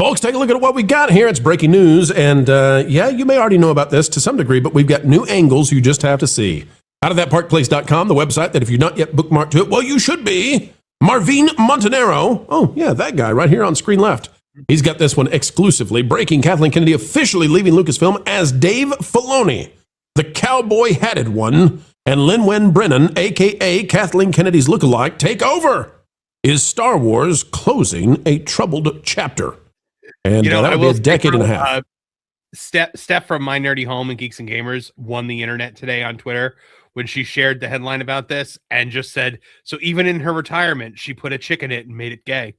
Folks, take a look at what we got here. It's breaking news, and yeah, you may already know about this to some degree, but we've got new angles you just have to see. Out of thatparkplace.com, the website that if you're not yet bookmarked to it, well, you should be. Marvin Montanaro. Oh, yeah, that guy right here on screen left. He's got this one exclusively. Breaking: Kathleen Kennedy officially leaving Lucasfilm as Dave Filoni, the cowboy-hatted one, and Lin-Wen Brennan, a.k.a. Kathleen Kennedy's lookalike, take over. Is Star Wars closing a troubled chapter? And that will be a decade and a half. Steph from My Nerdy Home and Geeks and Gamers won the internet today on Twitter when she shared the headline about this and just said, so even in her retirement, she put a chick in it and made it gay.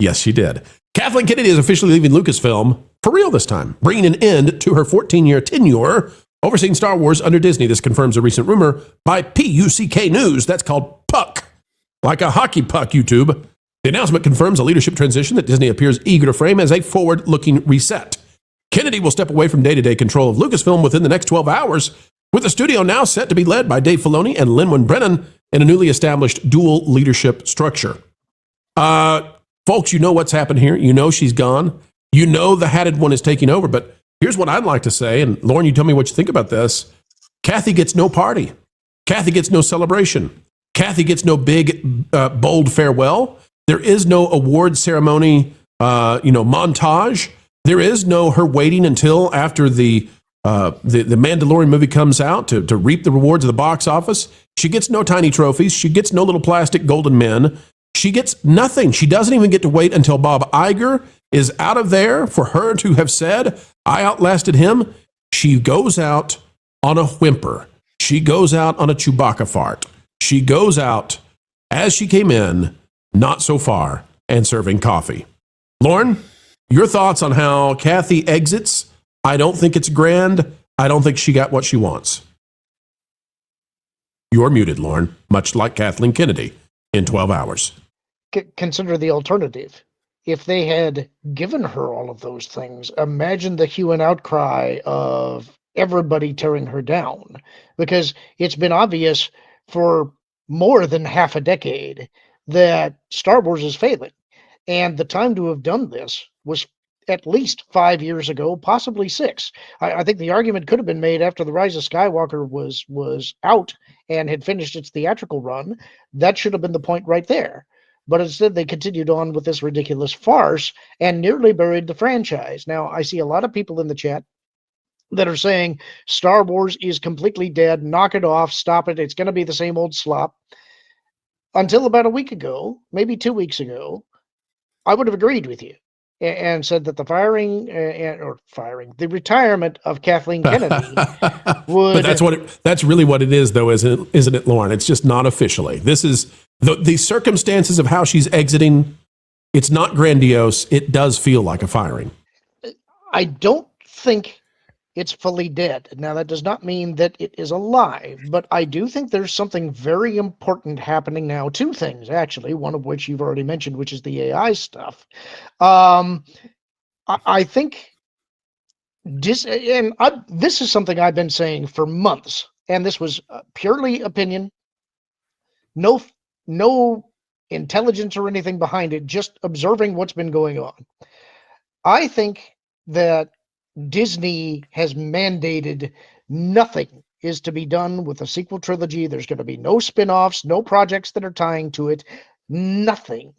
Yes, she did. Kathleen Kennedy is officially leaving Lucasfilm for real this time, bringing an end to her 14-year tenure overseeing Star Wars under Disney. This confirms a recent rumor by PUCK News. That's called puck, like a hockey puck, YouTube. The announcement confirms a leadership transition that Disney appears eager to frame as a forward-looking reset. Kennedy will step away from day-to-day control of Lucasfilm within the next 12 hours, with the studio now set to be led by Dave Filoni and Lin-Wen Brennan in a newly established dual leadership structure. Folks, you know what's happened here. You know she's gone. You know the hatted one is taking over. But here's what I'd like to say, and Lauren, you tell me what you think about this. Kathy gets no party. Kathy gets no celebration. Kathy gets no big, bold farewell. There is no award ceremony, montage. There is no her waiting until after the Mandalorian movie comes out to reap the rewards of the box office. She gets no tiny trophies. She gets no little plastic golden men. She gets nothing. She doesn't even get to wait until Bob Iger is out of there for her to have said, I outlasted him. She goes out on a whimper. She goes out on a Chewbacca fart. She goes out as she came in, not so far, and serving coffee. Lauren, your thoughts on how Kathy exits? I don't think it's grand. I don't think she got what she wants. You're muted, Lauren, much like Kathleen Kennedy in 12 hours. Consider the alternative. If they had given her all of those things, imagine the hue and outcry of everybody tearing her down, because it's been obvious for more than half a decade that Star Wars is failing. And the time to have done this was at least 5 years ago, possibly 6. I think the argument could have been made after The Rise of Skywalker was out and had finished its theatrical run. That should have been the point right there. But instead, they continued on with this ridiculous farce and nearly buried the franchise. Now, I see a lot of people in the chat that are saying Star Wars is completely dead. Knock it off. Stop it. It's going to be the same old slop. Until about a week ago, maybe 2 weeks ago, I would have agreed with you and said that the retirement of Kathleen Kennedy would. But that's really what it is, though, isn't it, Lauren? It's just not officially. This is the circumstances of how she's exiting. It's not grandiose. It does feel like a firing. I don't think it's fully dead. Now, that does not mean that it is alive, but I do think there's something very important happening now. 2 things, actually, one of which you've already mentioned, which is the AI stuff. I think this is something I've been saying for months, and this was purely opinion, no intelligence or anything behind it, just observing what's been going on. I think that Disney has mandated nothing is to be done with a sequel trilogy. There's going to be no spin-offs, no projects that are tying to it, nothing.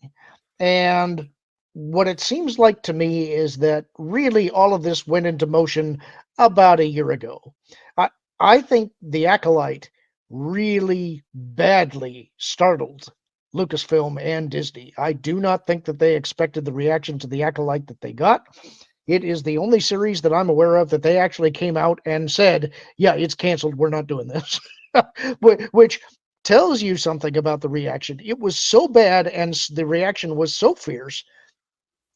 And what it seems like to me is that really all of this went into motion about a year ago. I think The Acolyte really badly startled Lucasfilm and Disney. I do not think that they expected the reaction to The Acolyte that they got. It is the only series that I'm aware of that they actually came out and said, yeah, it's canceled. We're not doing this, which tells you something about the reaction. It was so bad and the reaction was so fierce,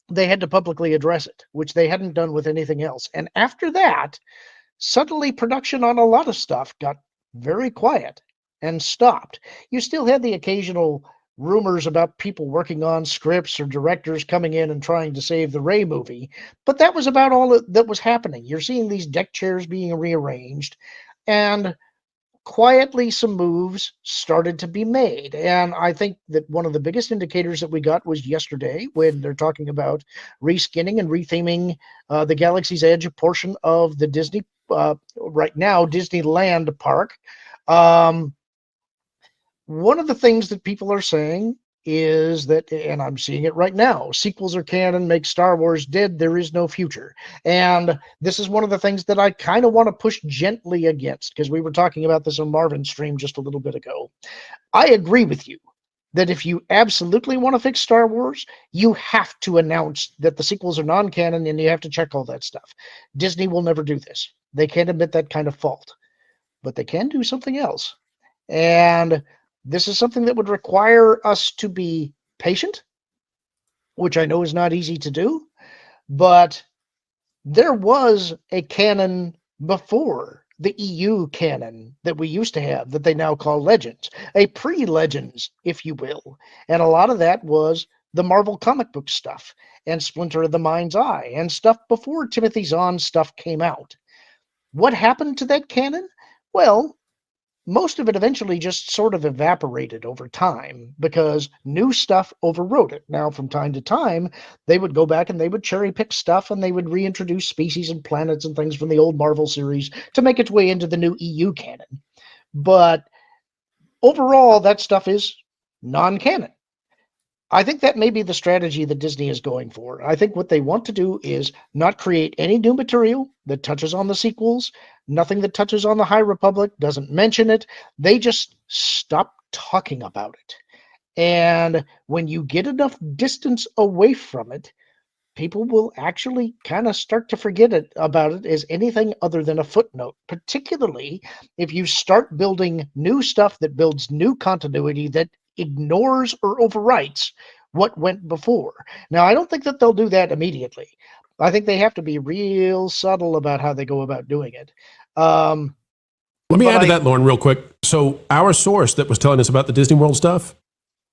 they had to publicly address it, which they hadn't done with anything else. And after that, suddenly production on a lot of stuff got very quiet and stopped. You still had the occasional rumors about people working on scripts or directors coming in and trying to save the Rey movie, but that was about all that was happening. You're seeing these deck chairs being rearranged, and quietly some moves started to be made. And I think that one of the biggest indicators that we got was yesterday when they're talking about reskinning and retheming the Galaxy's Edge portion of the Disney, right now, Disneyland park. One of the things that people are saying is that, and I'm seeing it right now, sequels are canon, make Star Wars dead, there is no future. And this is one of the things that I kind of want to push gently against, because we were talking about this on Marvin's stream just a little bit ago. I agree with you that if you absolutely want to fix Star Wars, you have to announce that the sequels are non-canon and you have to check all that stuff. Disney will never do this. They can't admit that kind of fault, but they can do something else. And this is something that would require us to be patient, which I know is not easy to do, but there was a canon before the EU canon that we used to have that they now call Legends, a pre-Legends, if you will. And a lot of that was the Marvel comic book stuff and Splinter of the Mind's Eye and stuff before Timothy Zahn's stuff came out. What happened to that canon? Well, most of it eventually just sort of evaporated over time because new stuff overrode it. Now, from time to time, they would go back and they would cherry pick stuff and they would reintroduce species and planets and things from the old Marvel series to make its way into the new EU canon. But overall, that stuff is non-canon. I think that may be the strategy that Disney is going for. I think what they want to do is not create any new material that touches on the sequels, nothing that touches on the High Republic, doesn't mention it. They just stop talking about it. And when you get enough distance away from it, people will actually kind of start to forget about it as anything other than a footnote, particularly if you start building new stuff that builds new continuity that ignores or overwrites what went before. Now, I don't think that they'll do that immediately. I think they have to be real subtle about how they go about doing it. Let me add to that, Lauren, real quick. So our source that was telling us about the Disney World stuff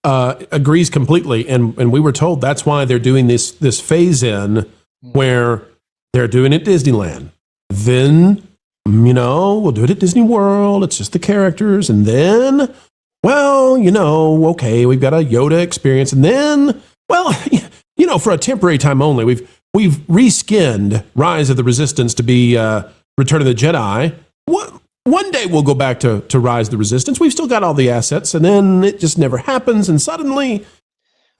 agrees completely, and we were told that's why they're doing this phase in where they're doing it at Disneyland. Then, we'll do it at Disney World. It's just the characters, and then, well, okay, we've got a Yoda experience, and then, well, for a temporary time only, we've reskinned Rise of the Resistance to be Return of the Jedi. One day we'll go back to Rise of the Resistance. We've still got all the assets, and then it just never happens, and suddenly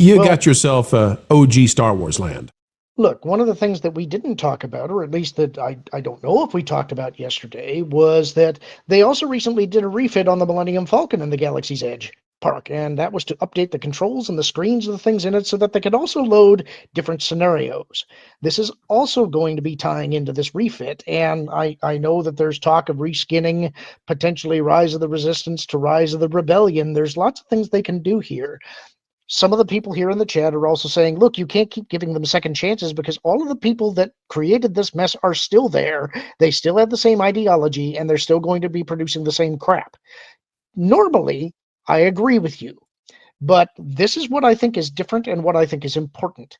you got yourself OG Star Wars land. Look, one of the things that we didn't talk about, or at least that I don't know if we talked about yesterday, was that they also recently did a refit on the Millennium Falcon in the Galaxy's Edge park, and that was to update the controls and the screens of the things in it so that they could also load different scenarios. This is also going to be tying into this refit, and I know that there's talk of reskinning potentially Rise of the Resistance to Rise of the Rebellion. There's lots of things they can do here. Some of the people here in the chat are also saying, look, you can't keep giving them second chances because all of the people that created this mess are still there. They still have the same ideology, and they're still going to be producing the same crap. Normally, I agree with you, but this is what I think is different and what I think is important.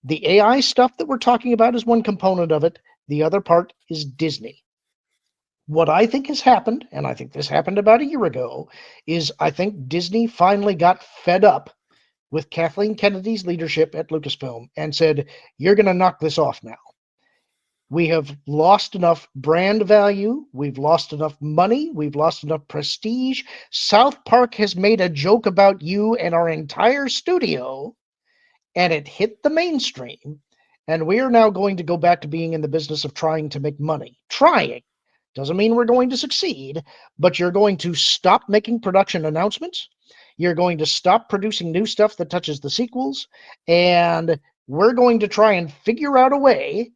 The AI stuff that we're talking about is one component of it. The other part is Disney. What I think has happened, and I think this happened about a year ago, is I think Disney finally got fed up with Kathleen Kennedy's leadership at Lucasfilm and said, you're going to knock this off now. We have lost enough brand value. We've lost enough money. We've lost enough prestige. South Park has made a joke about you and our entire studio, and it hit the mainstream. And we are now going to go back to being in the business of trying to make money. Trying. Doesn't mean we're going to succeed, but you're going to stop making production announcements. You're going to stop producing new stuff that touches the sequels, and we're going to try and figure out a way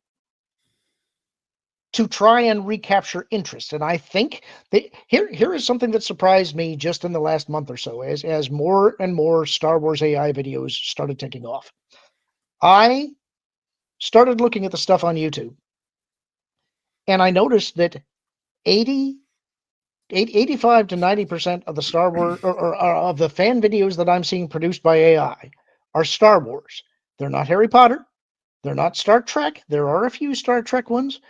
to try and recapture interest. And I think that here is something that surprised me just in the last month or so, as more and more Star Wars AI videos started taking off. I started looking at the stuff on YouTube, and I noticed that 85 to 90% of the Star Wars or of the fan videos that I'm seeing produced by AI are Star Wars. They're not Harry Potter. They're not Star Trek. There are a few Star Trek ones,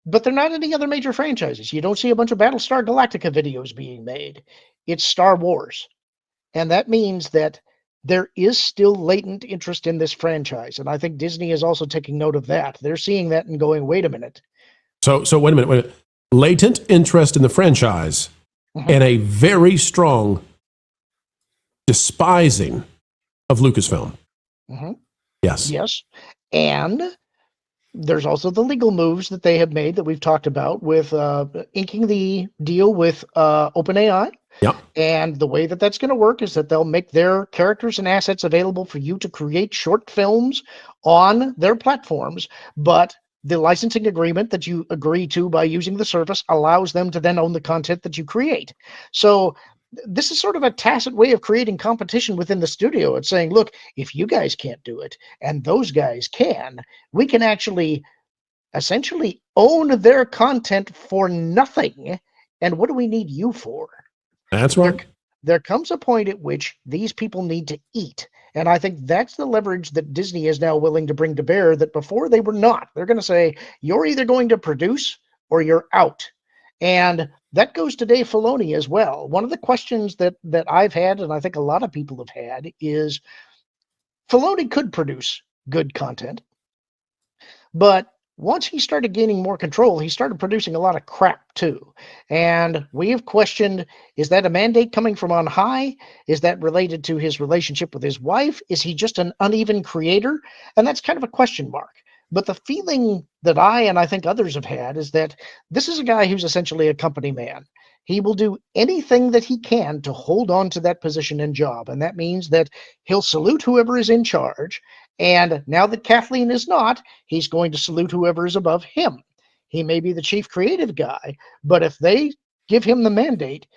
but they're not any other major franchises. You don't see a bunch of Battlestar Galactica videos being made. It's Star Wars. And that means that there is still latent interest in this franchise. And I think Disney is also taking note of that. They're seeing that and going, wait a minute. So wait a minute. Latent interest in the franchise and a very strong despising of Lucasfilm. Yes. Yes. And there's also the legal moves that they have made that we've talked about with inking the deal with OpenAI. Yep. And the way that that's going to work is that they'll make their characters and assets available for you to create short films on their platforms, but the licensing agreement that you agree to by using the service allows them to then own the content that you create. So this is sort of a tacit way of creating competition within the studio. It's saying, look, if you guys can't do it and those guys can, we can actually essentially own their content for nothing. And what do we need you for? That's right. There comes a point at which these people need to eat. And I think that's the leverage that Disney is now willing to bring to bear that before they were not. They're going to say, you're either going to produce or you're out. And that goes to Dave Filoni as well. One of the questions that I've had, and I think a lot of people have had, is Filoni could produce good content, but once he started gaining more control, he started producing a lot of crap too. And we have questioned, is that a mandate coming from on high? Is that related to his relationship with his wife? Is he just an uneven creator? And that's kind of a question mark. But the feeling that I think others have had is that this is a guy who's essentially a company man. He will do anything that he can to hold on to that position and job. And that means that he'll salute whoever is in charge. And now that Kathleen is not, he's going to salute whoever is above him. He may be the chief creative guy, but if they give him the mandate,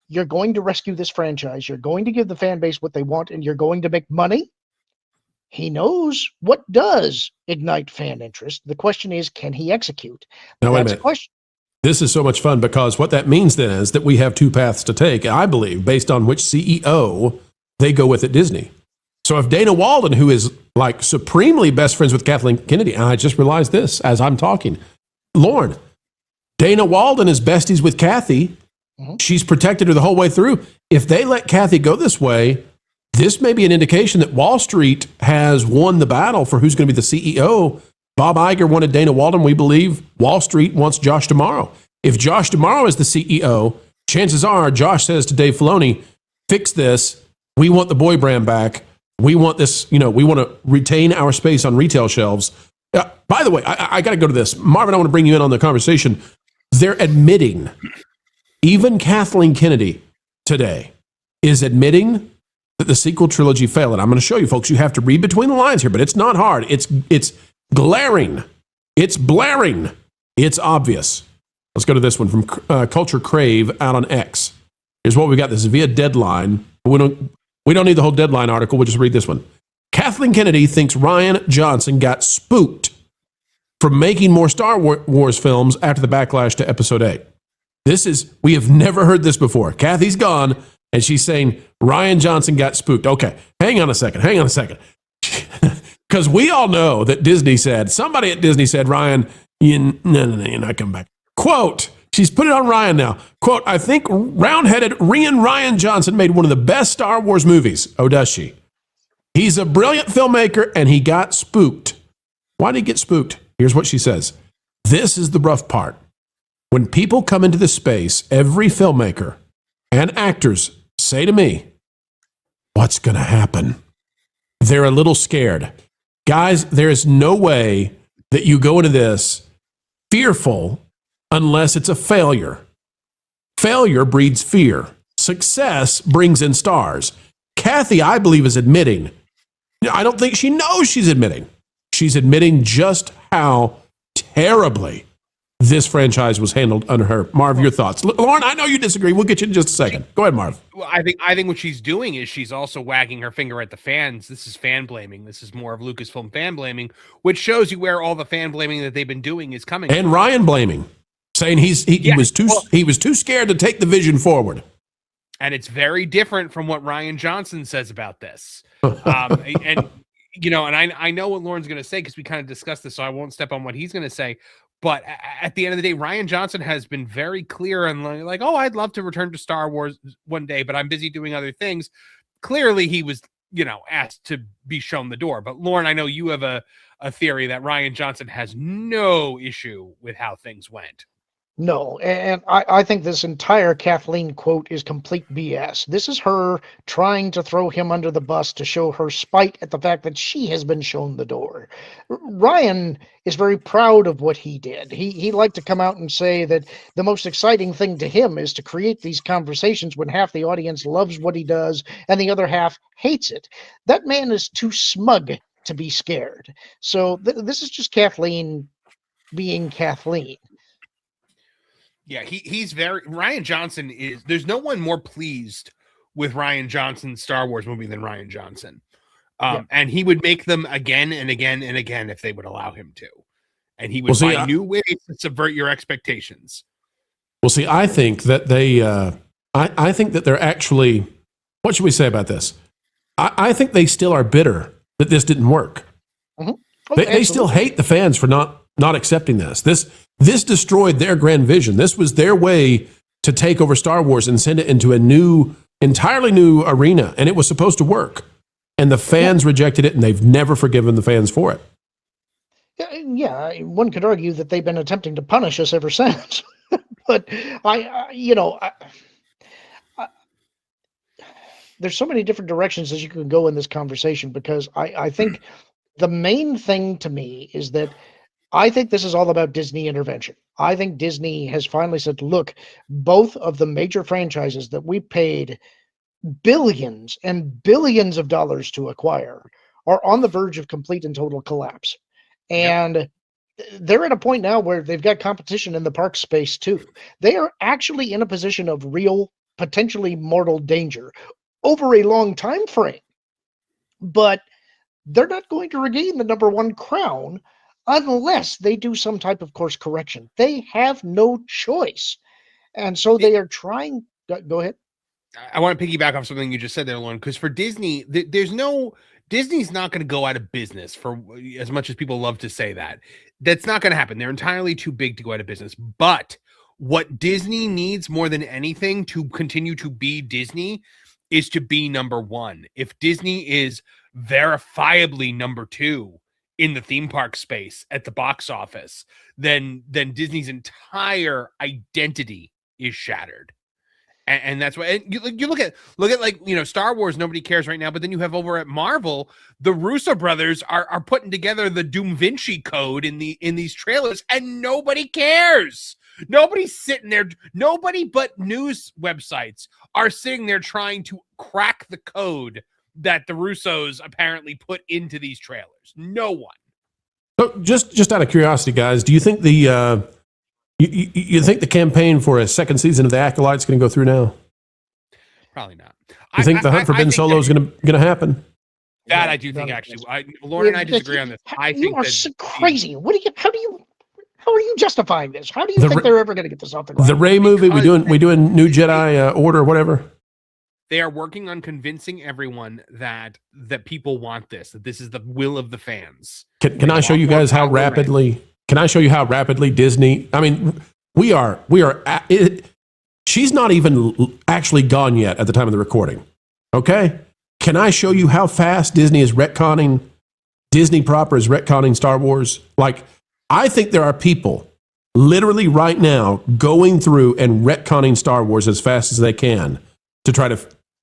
you're going to rescue this franchise, you're going to give the fan base what they want, and you're going to make money. He knows what does ignite fan interest. The question is, can he execute? Now, wait a That's minute. a question. This is so much fun because what that means then is that we have two paths to take, I believe, based on which CEO they go with at Disney. So if Dana Walden, who is like supremely best friends with Kathleen Kennedy, and I just realized this as I'm talking, Lauren, Dana Walden is besties with Kathy. She's protected her the whole way through. If they let Kathy go this way, this may be an indication that Wall Street has won the battle for who's going to be the CEO. Bob Iger wanted Dana Walden. We believe Wall Street wants Josh D'Amaro. If Josh D'Amaro is the CEO, chances are Josh says to Dave Filoni, fix this. We want the boy brand back. We want this, we want to retain our space on retail shelves. By the way, I got to go to this. Marvin, I want to bring you in on the conversation. They're admitting, even Kathleen Kennedy today is admitting that the sequel trilogy failed. And I'm going to show you folks, you have to read between the lines here, but it's not hard. It's glaring. It's blaring. It's obvious. Let's go to this one from Culture Crave out on X. Here's what we got. This is via Deadline. We don't need the whole Deadline article. We'll just read this one. Kathleen Kennedy thinks Rian Johnson got spooked from making more Star Wars films after the backlash to Episode 8. We have never heard this before. Kathy's gone, and she's saying Rian Johnson got spooked. Okay, hang on a second. Because we all know that somebody at Disney said, Rian, you're not coming back. Quote, she's put it on Rian now. Quote, I think round-headed Rian Johnson made one of the best Star Wars movies. Oh, does she? He's a brilliant filmmaker, and he got spooked. Why did he get spooked? Here's what she says. This is the rough part. When people come into this space, every filmmaker and actors say to me, what's going to happen? They're a little scared. Guys, there is no way that you go into this fearful unless it's a failure. Failure breeds fear. Success brings in stars. Kathy, I believe, is admitting. I don't think she knows she's admitting. She's admitting just how terribly this franchise was handled under her. Marv, your thoughts. Lauren, I know you disagree. We'll get you in just a second. Go ahead, Marv. Well, I think what she's doing is she's also wagging her finger at the fans. This is fan blaming. This is more of Lucasfilm fan blaming, which shows you where all the fan blaming that they've been doing is coming and from. Ryan blaming, saying he was too scared to take the vision forward. And it's very different from what Rian Johnson says about this. And I know what Lauren's going to say because we kind of discussed this, so I won't step on what he's going to say. But at the end of the day, Rian Johnson has been very clear and like, oh, I'd love to return to Star Wars one day, but I'm busy doing other things. Clearly, he was, asked to be shown the door. But Lauren, I know you have a theory that Rian Johnson has no issue with how things went. No, and I think this entire Kathleen quote is complete BS. This is her trying to throw him under the bus to show her spite at the fact that she has been shown the door. Rian is very proud of what he did. He liked to come out and say that the most exciting thing to him is to create these conversations when half the audience loves what he does and the other half hates it. That man is too smug to be scared. So this is just Kathleen being Kathleen. Yeah, he's Rian Johnson is, there's no one more pleased with Rian Johnson's Star Wars movie than Rian Johnson. And he would make them again and again and again if they would allow him to. And he would find new ways to subvert your expectations. Well, see, I think that I think that they're actually, what should we say about this? I think they still are bitter that this didn't work. Mm-hmm. Oh, they still hate the fans for not accepting this. This destroyed their grand vision. This was their way to take over Star Wars and send it into a entirely new arena. And it was supposed to work. And the fans rejected it, and they've never forgiven the fans for it. Yeah, one could argue that they've been attempting to punish us ever since. But there's so many different directions as you can go in this conversation, because I think the main thing to me is that I think this is all about Disney intervention. I think Disney has finally said, look, both of the major franchises that we paid billions and billions of dollars to acquire are on the verge of complete and total collapse. And they're at a point now where they've got competition in the park space too. They are actually in a position of real, potentially mortal danger over a long time frame. But they're not going to regain the number one crown unless they do some type of course correction. They have no choice. And so they are trying. Go ahead. I want to piggyback off something you just said there, Lauren, because for Disney, Disney's not going to go out of business, for as much as people love to say that. That's not going to happen. They're entirely too big to go out of business. But what Disney needs more than anything to continue to be Disney is to be number one. If Disney is verifiably number two in the theme park space at the box office, then Disney's entire identity is shattered. And that's why, and you look at like, Star Wars, nobody cares right now, but then you have over at Marvel, the Russo brothers are putting together the Doom Vinci Code in these trailers, and nobody cares. Nobody's sitting there. Nobody but news websites are sitting there trying to crack the code that the Russos apparently put into these trailers. No one. So just out of curiosity, guys, do you think the you think the campaign for a second season of The Acolyte is going to go through now? Probably not. You think the Hunt for Ben Solo is going to happen? That I do think, actually. Lauren and I disagree on this. I think you are so crazy. How are you justifying this? How do you think they're ever going to get this off the ground? The Rey movie, we doing New Jedi Order, whatever. They are working on convincing everyone that people want this, that this is the will of the fans. Can I show you guys how rapidly? Can I show you how rapidly Disney? I mean, we are. She's not even actually gone yet at the time of the recording. Okay, can I show you how fast Disney is retconning? Disney proper is retconning Star Wars. Like, I think there are people literally right now going through and retconning Star Wars as fast as they can to try to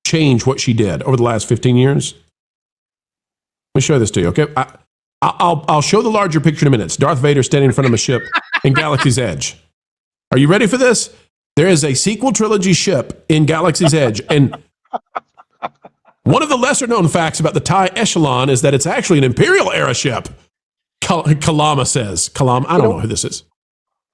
change what she did over the last 15 years. Let me show this to you, okay? I'll show the larger picture in a minute. It's Darth Vader standing in front of a ship in Galaxy's Edge. Are you ready for this? There is a sequel trilogy ship in Galaxy's Edge, and one of the lesser-known facts about the TIE Echelon is that it's actually an Imperial-era ship, Kalama says. Kalama, I don't know who this is.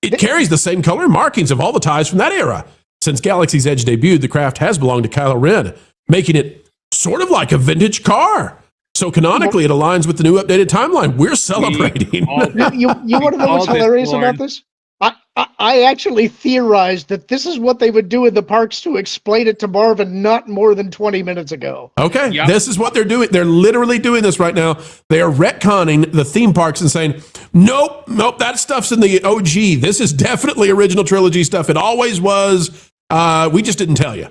It carries the same color and markings of all the TIEs from that era. Since Galaxy's Edge debuted, the craft has belonged to Kylo Ren, making it sort of like a vintage car. So canonically, it aligns with the new updated timeline. We're celebrating. You want to know what's hilarious about this? I I actually theorized that this is what they would do in the parks to explain it to Marvin not more than 20 minutes ago. Okay, Yep. This is what they're doing. They're literally doing this right now. They are retconning the theme parks and saying, nope, that stuff's in the OG. This is definitely original trilogy stuff. It always was. We just didn't tell you.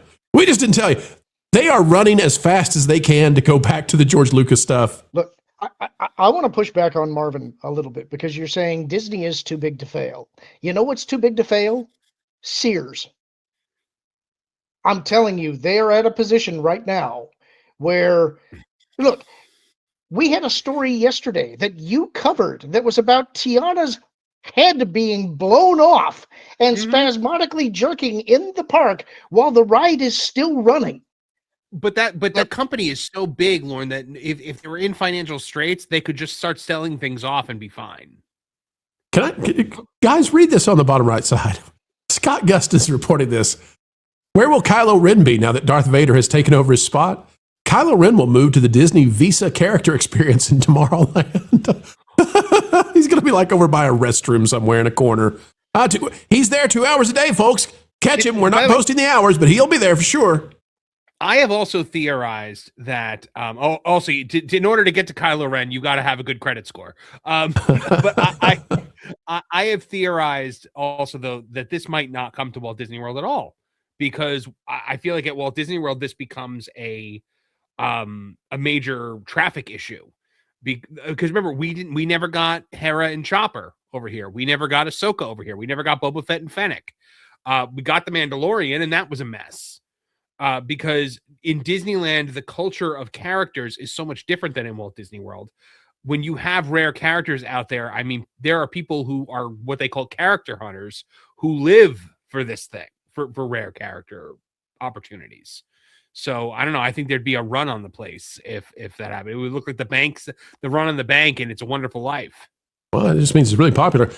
They are running as fast as they can to go back to the George Lucas stuff. Look, I want to push back on Marvin a little bit because you're saying Disney is too big to fail. You know what's too big to fail? Sears. I'm telling you, they are at a position right now where, look, we had a story yesterday that you covered that was about Tiana's head being blown off and spasmodically jerking in the park while the ride is still running. But that company is so big, Lauren, that if they were in financial straits, they could just start selling things off and be fine. Guys, read this on the bottom right side. Scott Gustin is reporting this. Where will Kylo Ren be now that Darth Vader has taken over his spot? Kylo Ren will move to the Disney Visa character experience in Tomorrowland. He's going to be like over by a restroom somewhere in a corner. He's there 2 hours a day, folks. Catch him. We're not posting the hours, but he'll be there for sure. I have also theorized that also in order to get to Kylo Ren, you got to have a good credit score. But I have theorized also, though, that this might not come to Walt Disney World at all, because I feel like at Walt Disney World, this becomes a major traffic issue. Because remember, we never got Hera and Chopper over here. We never got Ahsoka over here. We never got Boba Fett and Fennec. We got the Mandalorian, and that was a mess. Because in Disneyland, the culture of characters is so much different than in Walt Disney World. When you have rare characters out there, I mean, there are people who are what they call character hunters who live for this thing, for rare character opportunities. So I don't know. I think there'd be a run on the place if that happened. It would look like the run on the bank, and It's a Wonderful Life. Well, it just means it's really popular.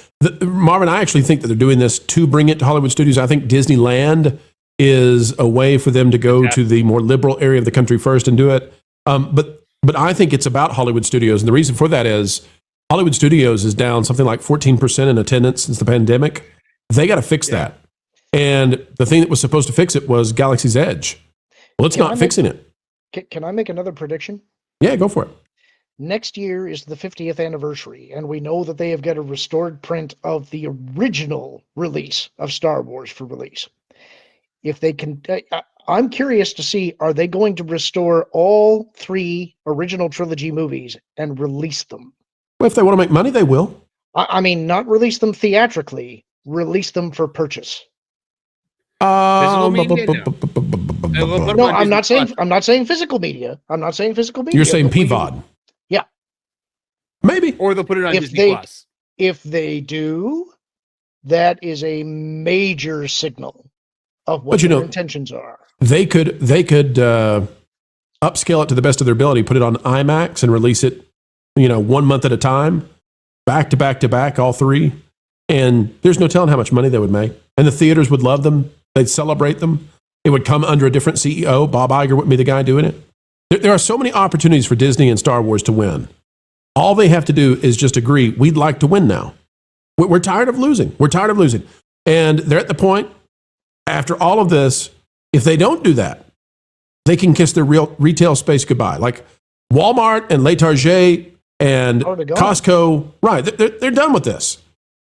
Marvin, I actually think that they're doing this to bring it to Hollywood Studios. I think Disneyland is a way for them to go to the more liberal area of the country first and do it. But I think it's about Hollywood Studios. And the reason for that is Hollywood Studios is down something like 14% in attendance since the pandemic. They got to fix that. And the thing that was supposed to fix it was Galaxy's Edge. Well, it's not fixing it. Can I make another prediction? Yeah, go for it. Next year is the 50th anniversary, and we know that they have got a restored print of the original release of Star Wars for release. If they can, I'm curious to see, are they going to restore all 3 original trilogy movies and release them? Well, if they want to make money, they will. I mean, not release them theatrically, release them for purchase. No, I'm not saying physical media. You're saying PVOD. Yeah. Maybe. Or they'll put it on Disney Plus. If they do, that is a major signal of what their intentions are. They could upscale it to the best of their ability, put it on IMAX and release it, 1 month at a time, back to back to back, all 3. And there's no telling how much money they would make. And the theaters would love them. They'd celebrate them. It would come under a different CEO. Bob Iger wouldn't be the guy doing it. There are so many opportunities for Disney and Star Wars to win. All they have to do is just agree, we'd like to win now. We're tired of losing. And they're at the point, after all of this, if they don't do that, they can kiss their real retail space goodbye. Like Walmart and Le Target and Costco, right, they're done with this.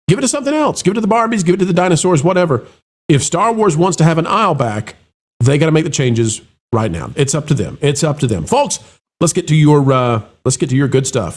Give it to something else. Give it to the Barbies, give it to the dinosaurs, whatever. If Star Wars wants to have an aisle back, they got to make the changes right now. It's up to them. Folks, let's get to your good stuff.